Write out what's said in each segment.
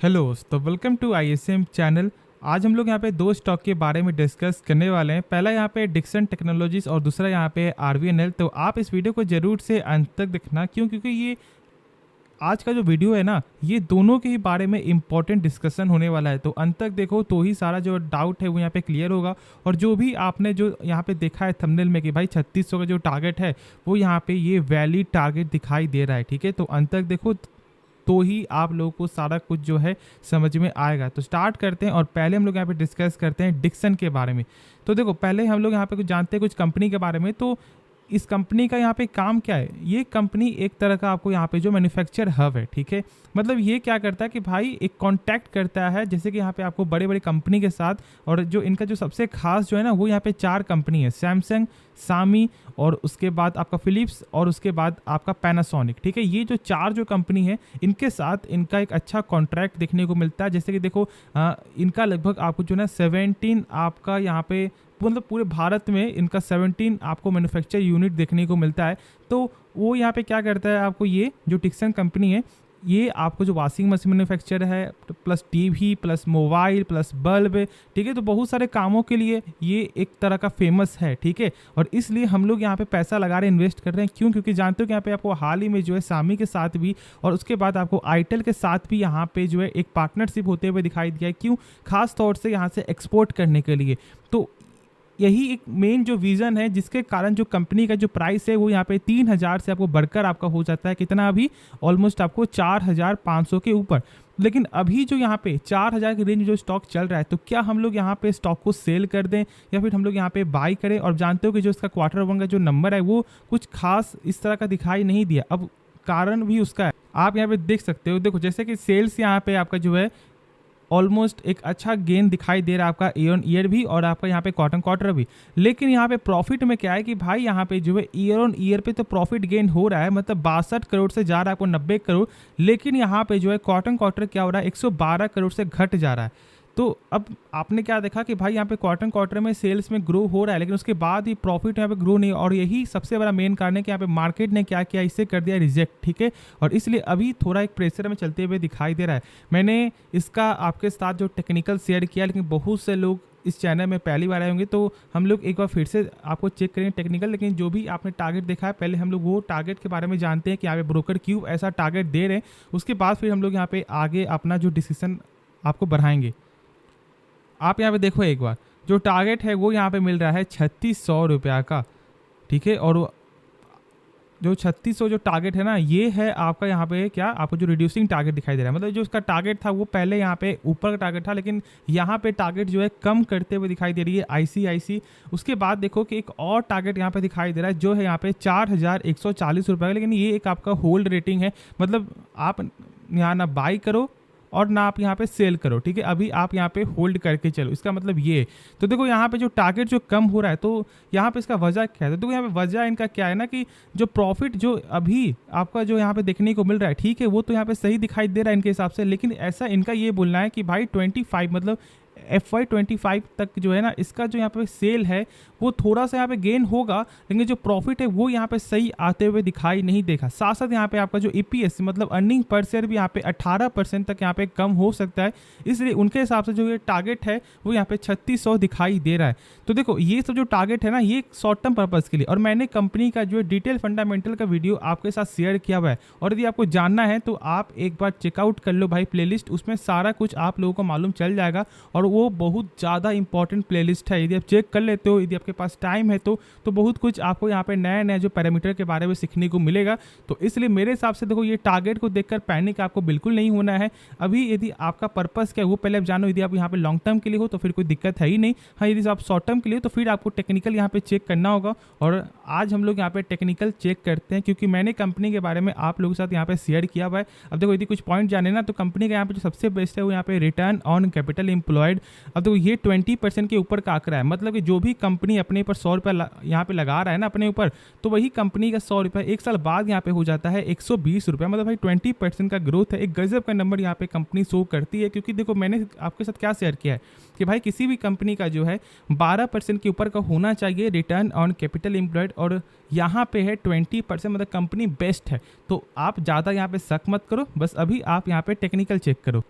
Hello, तो welcome to ISM channel. आज हम लोग यहाँ पे दो स्टॉक के बारे में डिस्कस करने वाले हैं। पहला यहाँ पे डिक्सन टेक्नोलॉजीज और दूसरा यहाँ पे आरवीएनएल। तो आप इस वीडियो को जरूर से अंत तक देखना, क्योंकि ये आज का जो वीडियो है ना, ये दोनों के ही बारे में इंपॉर्टेंट डिस्कशन होने वाला है। तो अंत तक देखो तो ही सारा जो डाउट है वो यहाँ पे क्लियर होगा। और जो भी आपने जो यहाँ पे देखा है थंबनेल में कि भाई 3600 का जो टारगेट है वो यहाँ पे ये वैलिड टारगेट दिखाई दे रहा है। ठीक है, तो अंत तक देखो तो ही आप लोगों को सारा कुछ जो है समझ में आएगा। तो स्टार्ट करते हैं और पहले हम लोग यहाँ पे डिस्कस करते हैं डिक्सन के बारे में। तो देखो, पहले हम लोग यहाँ पे कुछ जानते हैं कुछ कंपनी के बारे में। तो इस कंपनी का यहाँ पे काम क्या है? ये कंपनी एक तरह का आपको यहाँ पे जो मैन्युफैक्चर हब है, ठीक है। मतलब ये क्या करता है कि भाई एक कांटेक्ट करता है, जैसे कि यहाँ पे आपको बड़े बड़े कंपनी के साथ। और जो इनका जो सबसे खास जो है ना, वो यहाँ पे 4 कंपनी है, सैमसंग, सामी, और उसके बाद आपका फिलिप्स, और उसके बाद आपका पैनासोनिक। ठीक है, ये जो 4 जो कंपनी है इनके साथ इनका एक अच्छा कॉन्ट्रैक्ट देखने को मिलता है। जैसे कि देखो इनका लगभग आपको जो है 17 आपका यहाँ पे मतलब पूरे भारत में इनका 17 आपको मैन्युफैक्चर यूनिट देखने को मिलता है। तो वो यहाँ पे क्या करता है, आपको ये जो डिक्सन कंपनी है ये आपको जो वॉशिंग मशीन मैन्युफैक्चर है, plus TV, plus mobile, plus bulb, ठीक है। तो बहुत सारे कामों के लिए ये एक तरह का फेमस है, ठीक है। और इसलिए हम लोग यहाँ पे पैसा लगा रहे हैं, इन्वेस्ट कर रहे हैं। क्यों? क्योंकि जानते हो कि यहाँ पे आपको हाल ही में जो है सामी के साथ भी और उसके बाद आपको आईटेल के साथ भी यहाँ पे जो है एक पार्टनरशिप होते हुए दिखाई दिया है। क्यों? खास तौर से यहाँ से एक्सपोर्ट करने के लिए। तो यही एक मेन जो विजन है, जिसके कारण जो कंपनी का जो प्राइस है वो यहाँ पे 3000 से आपको बढ़कर आपका हो जाता है कितना, अभी ऑलमोस्ट आपको 4500 के ऊपर। लेकिन अभी जो यहाँ पे 4000 की रेंज जो स्टॉक चल रहा है, तो क्या हम लोग यहाँ पे स्टॉक को सेल कर दें या फिर हम लोग यहाँ पे बाई करें? और जानते हो कि जो इसका Q1 का जो नंबर है वो कुछ खास इस तरह का दिखाई नहीं दिया। अब कारण भी उसका है, आप यहाँ पे देख सकते हो। देखो, जैसे कि सेल्स यहाँ पे आपका जो है ऑलमोस्ट एक अच्छा गेन दिखाई दे रहा है आपका ईयर ऑन ईयर भी, और आपका यहाँ पे क्वार्टर भी। लेकिन यहाँ पे प्रॉफिट में क्या है कि भाई यहाँ पे जो है ईयर ऑन ईयर पे तो प्रॉफिट गेन हो रहा है, मतलब 62 करोड़ से जा रहा है आपको 90 करोड़। लेकिन यहाँ पे जो है क्वार्टर क्या हो रहा है, 112 करोड़ से घट जा रहा है। तो अब आपने क्या देखा कि भाई यहाँ पे क्वार्टर में सेल्स में ग्रो हो रहा है, लेकिन उसके बाद ही प्रॉफिट यहाँ पे ग्रो नहीं। और यही सबसे बड़ा मेन कारण है कि यहाँ पे मार्केट ने क्या किया, इसे कर दिया रिजेक्ट, ठीक है। और इसलिए अभी थोड़ा एक प्रेशर में चलते हुए दिखाई दे रहा है। मैंने इसका आपके साथ जो टेक्निकल शेयर किया, लेकिन बहुत से लोग इस चैनल में पहली बार आए होंगे, तो हम लोग एक बार फिर से आपको चेक करेंगे टेक्निकल। लेकिन जो भी आपने टारगेट देखा है, पहले हम लोग वो टारगेट के बारे में जानते हैं कि यहाँ पे ब्रोकर क्यों ऐसा टारगेट दे रहे हैं। उसके बाद फिर हम लोग यहाँ पे आगे अपना जो डिसीजन आपको बढ़ाएंगे। आप यहाँ पे देखो एक बार, जो टारगेट है वो यहाँ पे मिल रहा है 3600 रुपया का, ठीक है। और जो 3600 जो टारगेट है ना, ये है आपका यहाँ पे क्या, आपको जो रिड्यूसिंग टारगेट दिखाई दे रहा है। मतलब जो उसका टारगेट था वो पहले यहाँ पे ऊपर का टारगेट था, लेकिन यहाँ पे टारगेट जो है कम करते हुए दिखाई दे रही है आईसीआईसी। उसके बाद देखो कि एक और टारगेट यहाँ पे दिखाई दे रहा है, जो है यहाँ पे 4140 रुपये का। लेकिन ये एक आपका होल्ड रेटिंग है, मतलब आप यहाँ ना बाई करो और ना आप यहाँ पे सेल करो, ठीक है। अभी आप यहाँ पे होल्ड करके चलो, इसका मतलब ये। तो देखो यहाँ पे जो टारगेट जो कम हो रहा है, तो यहाँ पे इसका वजह क्या है? तो देखो यहाँ पे वजह इनका क्या है ना, कि जो प्रॉफिट जो अभी आपका जो यहाँ पे देखने को मिल रहा है, ठीक है, वो तो यहाँ पे सही दिखाई दे रहा है इनके हिसाब से। लेकिन ऐसा इनका ये बोलना है कि भाई 25 मतलब FY25 तक जो है ना, इसका जो यहाँ पे सेल है वो थोड़ा सा यहाँ पे गेन होगा, लेकिन जो प्रॉफिट है वो यहाँ पे सही आते हुए दिखाई नहीं देगा। साथ साथ यहाँ पे आपका जो EPS मतलब अर्निंग पर शेयर भी यहाँ पे 18% तक यहाँ पे कम हो सकता है। इसलिए उनके हिसाब से जो ये टारगेट है वो यहाँ पे 3600 दिखाई दे रहा है। तो देखो, ये सब जो टारगेट है ना, ये शॉर्ट टर्म पर्पज़ के लिए, और मैंने कंपनी का जो डिटेल फंडामेंटल का वीडियो आपके साथ शेयर किया हुआ है। और यदि आपको जानना है तो आप एक बार चेकआउट कर लो भाई प्लेलिस्ट, उसमें सारा कुछ आप लोगों को मालूम चल जाएगा। और वो बहुत ज़्यादा इंपॉर्टेंट प्लेलिस्ट है, यदि आप चेक कर लेते हो, यदि आपके पास टाइम है तो बहुत कुछ आपको यहाँ पे नया नया जो पैरामीटर के बारे में सीखने को मिलेगा। तो इसलिए मेरे हिसाब से देखो, ये टारगेट को देखकर पैनिक आपको बिल्कुल नहीं होना है। अभी यदि आपका पर्पस क्या है वो पहले आप जानो। यदि आप यहाँ पे लॉन्ग टर्म के लिए हो तो फिर कोई दिक्कत है ही नहीं। हाँ, यदि आप शॉर्ट टर्म के लिए तो फिर आपको टेक्निकल यहाँ पे चेक करना होगा। और आज हम लोग यहाँ पे टेक्निकल चेक करते हैं, क्योंकि मैंने कंपनी के बारे में आप लोगों के साथ यहाँ पे शेयर किया हुआ है। अब देखो, यदि कुछ पॉइंट जाने ना, तो कंपनी का यहाँ पे जो सबसे बेस्ट है वो यहाँ पे रिटर्न ऑन कैपिटल एम्प्लॉयड। अब देखो, ये 20% के ऊपर का आंकड़ा है। मतलब कि जो भी कंपनी अपने ऊपर 100 रुपये यहाँ पे लगा रहा है ना अपने ऊपर, तो वही कंपनी का 100 रुपये एक साल बाद यहाँ पे हो जाता है 120 रुपये। मतलब भाई 20% का ग्रोथ है। एक गजब का नंबर यहाँ पे कंपनी शो करती है। क्योंकि देखो, मैंने आपके साथ क्या शेयर किया है कि भाई किसी भी कंपनी का जो है 12% के ऊपर का होना चाहिए रिटर्न ऑन कैपिटल एम्प्लॉयड, और यहाँ पे है 20%, मतलब कंपनी बेस्ट है। तो आप ज़्यादा यहाँ पे शक मत करो, बस अभी आप यहाँ पे टेक्निकल चेक करो।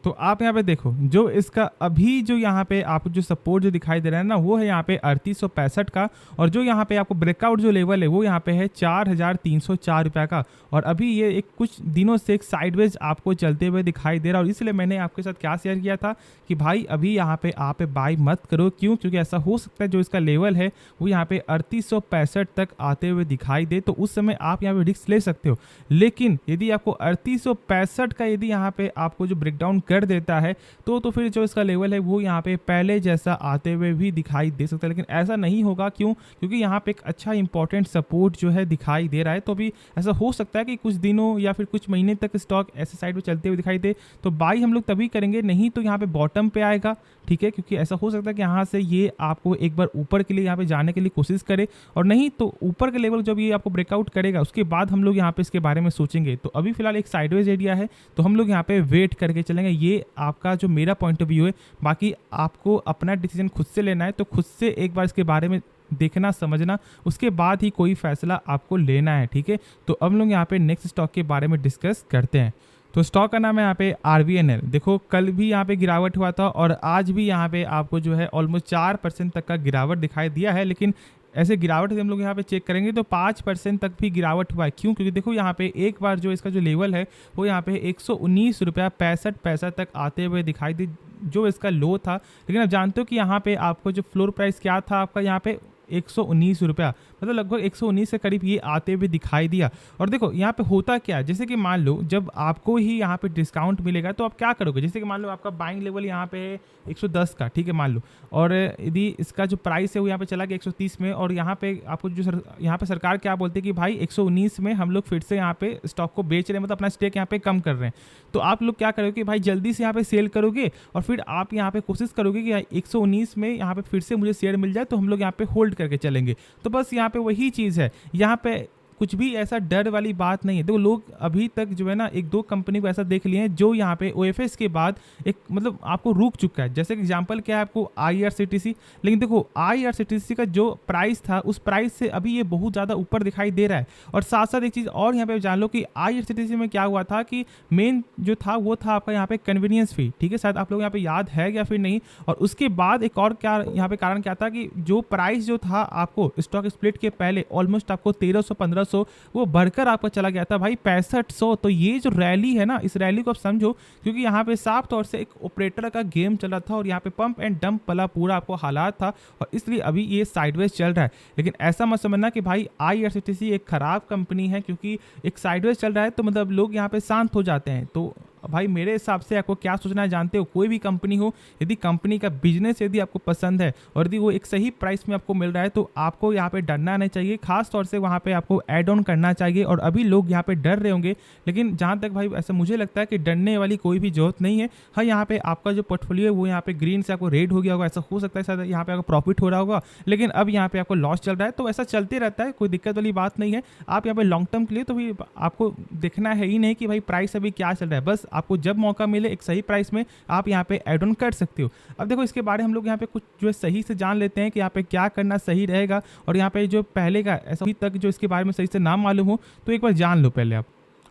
तो आप यहाँ पे देखो जो इसका अभी जो यहाँ पे आपको जो सपोर्ट जो दिखाई दे रहा है ना, वो है यहाँ पे 3865 का, और जो यहाँ पे आपको ब्रेकआउट जो लेवल है वो यहाँ पे है 4304 रुपये का। और अभी ये एक कुछ दिनों से एक साइडवेज आपको चलते हुए दिखाई दे रहा है, और इसलिए मैंने आपके साथ क्या शेयर किया था कि भाई अभी यहाँ पे आप बाई मत करो। क्यों? क्योंकि ऐसा हो सकता है जो इसका लेवल है वो यहाँ पे 3865 तक आते हुए दिखाई दे, तो उस समय आप यहाँ पे रिस्क ले सकते हो। लेकिन यदि आपको 3865 का यदि यहाँ पे आपको जो ब्रेकडाउन कर देता है तो फिर जो इसका लेवल है वो यहाँ पे पहले जैसा आते हुए भी दिखाई दे सकता है, लेकिन ऐसा नहीं होगा। क्यों? क्योंकि यहाँ पे एक अच्छा इंपॉर्टेंट सपोर्ट जो है दिखाई दे रहा है। तो अभी ऐसा हो सकता है कि कुछ दिनों या फिर कुछ महीने तक स्टॉक ऐसे साइड में चलते हुए दिखाई दे, तो बाई हम लोग तभी करेंगे, नहीं तो यहाँ पे बॉटम पे आएगा। ठीक है, क्योंकि ऐसा हो सकता है कि यहाँ से ये आपको एक बार ऊपर के लिए यहाँ पे जाने के लिए कोशिश करे, और नहीं तो ऊपर के लेवल जब ये आपको ब्रेकआउट करेगा उसके बाद हम लोग यहाँ पे इसके बारे में सोचेंगे। तो अभी फिलहाल एक साइडवेज एरिया है, तो हम लोग यहाँ पे वेट करके चलेंगे। ये आपका जो मेरा पॉइंट ऑफ व्यू है, बाकी आपको अपना डिसीजन खुद से लेना है, तो खुद से एक बार इसके बारे में देखना समझना, उसके बाद ही कोई फैसला आपको लेना है। ठीक है, तो अब लोग यहाँ पे नेक्स्ट स्टॉक के बारे में डिस्कस करते हैं। तो स्टॉक का नाम है यहाँ पे RVNL। देखो कल भी यहाँ पे गिरावट हुआ था और आज भी यहाँ पे आपको जो है ऑलमोस्ट 4% तक का गिरावट दिखाई दिया है, लेकिन ऐसे गिरावट हम लोग यहाँ पे चेक करेंगे तो 5% तक भी गिरावट हुआ है। क्यों? क्योंकि देखो यहाँ पे एक बार जो इसका जो लेवल है वो यहाँ पे 119 रुपया 65 पैसा तक आते हुए दिखाई दी, जो इसका लो था। लेकिन आप जानते हो कि यहाँ पे आपको जो फ्लोर प्राइस क्या था आपका यहाँ पे 119 रुपया, मतलब लगभग 119 के करीब ये आते हुए दिखाई दिया। और देखो यहाँ पे होता क्या है, जैसे कि मान लो जब आपको ही यहाँ पे डिस्काउंट मिलेगा तो आप क्या करोगे। जैसे कि मान लो आपका बाइंग लेवल यहाँ पे है 110 का, ठीक है मान लो, और यदि इसका जो प्राइस है वो यहाँ पे चला गया 130 में, और यहाँ पे आपको जो यहाँ पे सरकार क्या बोलती है कि भाई 119 में हम लोग फिर से यहाँ पे स्टॉक को बेच रहे हैं, मतलब अपना स्टेक यहाँ पे कम कर रहे हैं, तो आप लोग क्या करोगे कि भाई जल्दी से यहाँ पे सेल करोगे, और फिर आप यहाँ पे कोशिश करोगे कि 119 में यहाँ पे फिर से मुझे शेयर मिल जाए तो हम लोग यहाँ पे होल्ड करके चलेंगे। तो बस यहाँ पे वही चीज़ है, यहाँ पे कुछ भी ऐसा डर वाली बात नहीं है। देखो लोग अभी तक जो है ना एक दो कंपनी को ऐसा देख लिए हैं जो यहाँ पे OFS के बाद एक मतलब आपको रुक चुका है। जैसे कि एग्जांपल क्या है आपको IRCTC, लेकिन देखो IRCTC का जो प्राइस था उस प्राइस से अभी ये बहुत ज़्यादा ऊपर दिखाई दे रहा है। और साथ साथ एक चीज़ और यहाँ पे जान लो कि IRCTC में क्या हुआ था कि मेन जो था वो था आपका यहाँ पे कन्वीनियंस फी, ठीक है, शायद आप लोग यहाँ पे याद है या फिर नहीं। और उसके बाद एक और क्या यहाँ पे कारण क्या था कि जो प्राइस जो था आपको स्टॉक स्प्लिट के पहले ऑलमोस्ट आपको 1300-1500 वो बढ़कर आपका चला गया था भाई 6500। तो ये जो रैली है ना, इस रैली को आप समझो, क्योंकि यहाँ पे साफ तौर से एक ऑपरेटर का गेम चल रहा था और यहाँ पे पंप एंड डंप वाला पूरा आपको हालात था, और इसलिए अभी ये साइडवेज चल रहा है। लेकिन ऐसा मत समझना कि भाई IRCTC एक खराब कंपनी है, क्योंकि एक साइडवेज चल रहा है तो मतलब लोग यहाँ पे शांत हो जाते हैं। तो भाई मेरे हिसाब से आपको क्या सोचना है जानते हो, कोई भी कंपनी हो, यदि कंपनी का बिजनेस यदि आपको पसंद है और यदि वो एक सही प्राइस में आपको मिल रहा है तो आपको यहाँ पे डरना नहीं चाहिए। खास तौर से वहाँ पे आपको ऐड ऑन करना चाहिए। और अभी लोग यहाँ पे डर रहे होंगे, लेकिन जहाँ तक भाई ऐसा मुझे लगता है कि डरने वाली कोई भी जरूरत नहीं है। हाँ, यहाँ पे आपका जो पोर्टफोलियो है वो यहाँ पे ग्रीन से आपको रेड हो गया होगा, ऐसा हो सकता है शायद यहाँ पे आपको प्रॉफिट हो रहा होगा, लेकिन अब यहाँ पे आपको लॉस चल रहा है। तो ऐसा चलते रहता है, कोई दिक्कत वाली बात नहीं है। आप यहाँ पे लॉन्ग टर्म के लिए तो भी आपको देखना है ही नहीं कि भाई प्राइस अभी क्या चल रहा है, बस आपको जब मौका मिले एक सही प्राइस में आप यहाँ पे ऐड ऑन कर सकते हो। अब देखो इसके बारे में हम लोग यहाँ पे कुछ जो है सही से जान लेते हैं कि यहाँ पे क्या करना सही रहेगा, और यहाँ पे जो पहले का ऐसा अभी तक जो इसके बारे में सही से ना मालूम हो तो एक बार जान लो पहले।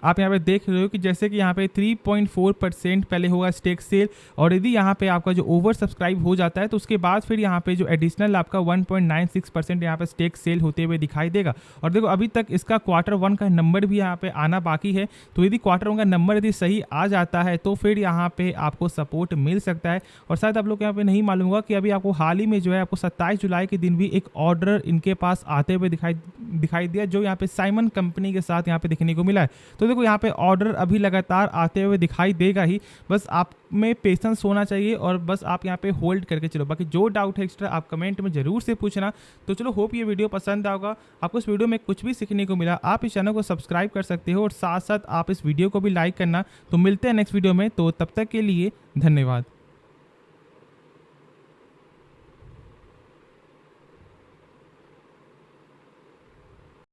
आप यहाँ पे देख रहे हो कि जैसे कि यहाँ पे 3.4% पहले होगा स्टेक सेल, और यदि यहाँ पे आपका जो ओवर सब्सक्राइब हो जाता है तो उसके बाद फिर यहाँ पे जो एडिशनल आपका 1.96% यहाँ पे स्टेक सेल होते हुए दिखाई देगा। और देखो अभी तक इसका Q1 का नंबर भी यहाँ पे आना बाकी है, तो यदि Q1 का नंबर यदि सही आ जाता है तो फिर यहाँ पे आपको सपोर्ट मिल सकता है। और शायद आप लोग यहाँ पे नहीं मालूम होगा कि अभी आपको हाल ही में जो है आपको 27 जुलाई के दिन भी एक ऑर्डर इनके पास आते हुए दिखाई दिया, जो यहाँ पे साइमन कंपनी के साथ यहाँ पे देखने को मिला है। तो देखो यहाँ पे ऑर्डर अभी लगातार आते हुए दिखाई देगा ही, बस आप में पेशेंस होना चाहिए और बस आप यहाँ पे होल्ड करके चलो। बाकी जो डाउट है एक्स्ट्रा आप कमेंट में जरूर से पूछना। तो चलो, होप ये वीडियो पसंद आएगा, आपको इस वीडियो में कुछ भी सीखने को मिला, आप इस चैनल को सब्सक्राइब कर सकते हो और साथ साथ आप इस वीडियो को भी लाइक करना। तो मिलते हैं नेक्स्ट वीडियो में, तो तब तक के लिए धन्यवाद।